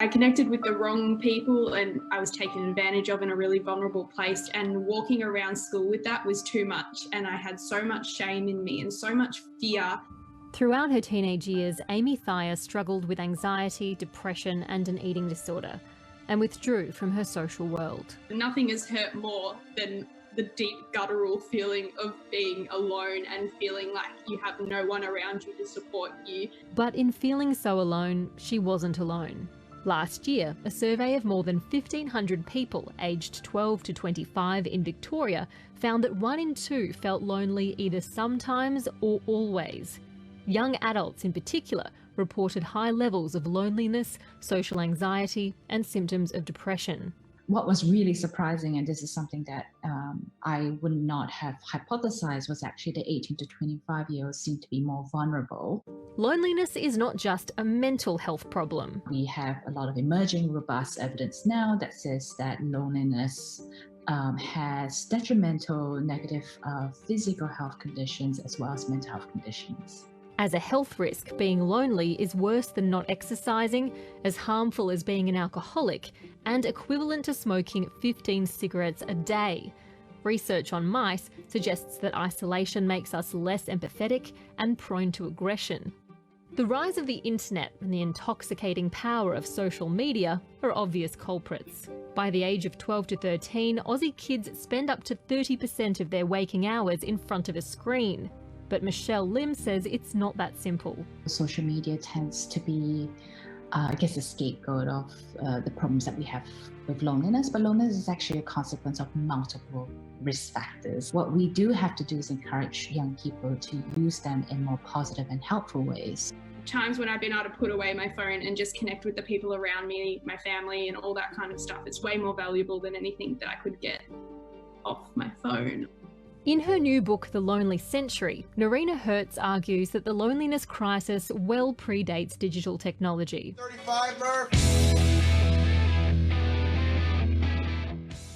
I connected with the wrong people and I was taken advantage of in a really vulnerable place, and walking around school with that was too much, and I had so much shame in me and so much fear. Throughout her teenage years, Amy Thayer struggled with anxiety, depression and an eating disorder, and withdrew from her social world. Nothing has hurt more than the deep guttural feeling of being alone and feeling like you have no one around you to support you. But in feeling so alone, she wasn't alone. Last year, a survey of more than 1,500 people aged 12 to 25 in Victoria found that 1 in 2 felt lonely either sometimes or always. Young adults in particular reported high levels of loneliness, social anxiety and symptoms of depression. What was really surprising, and this is something that I would not have hypothesized, was actually the 18 to 25-year-olds seem to be more vulnerable. Loneliness is not just a mental health problem. We have a lot of emerging robust evidence now that says that loneliness has detrimental negative physical health conditions as well as mental health conditions. As a health risk, being lonely is worse than not exercising, as harmful as being an alcoholic, and equivalent to smoking 15 cigarettes a day. Research on mice suggests that isolation makes us less empathetic and prone to aggression. The rise of the internet and the intoxicating power of social media are obvious culprits. By the age of 12 to 13, Aussie kids spend up to 30% of their waking hours in front of a screen. But Michelle Lim says it's not that simple. Social media tends to be, a scapegoat of the problems that we have with loneliness, but loneliness is actually a consequence of multiple risk factors. What we do have to do is encourage young people to use them in more positive and helpful ways. Times when I've been able to put away my phone and just connect with the people around me, my family and all that kind of stuff, it's way more valuable than anything that I could get off my phone. In her new book, The Lonely Century, Nerina Hertz argues that the loneliness crisis well predates digital technology. 35, Murph.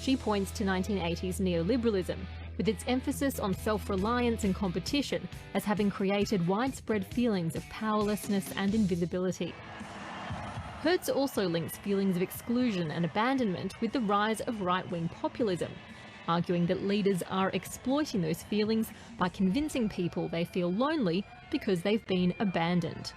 She points to 1980s neoliberalism, with its emphasis on self-reliance and competition as having created widespread feelings of powerlessness and invisibility. Hertz also links feelings of exclusion and abandonment with the rise of right-wing populism, arguing that leaders are exploiting those feelings by convincing people they feel lonely because they've been abandoned.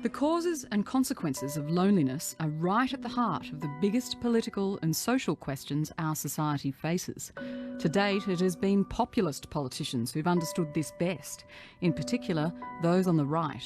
The causes and consequences of loneliness are right at the heart of the biggest political and social questions our society faces. To date, it has been populist politicians who've understood this best, in particular those on the right.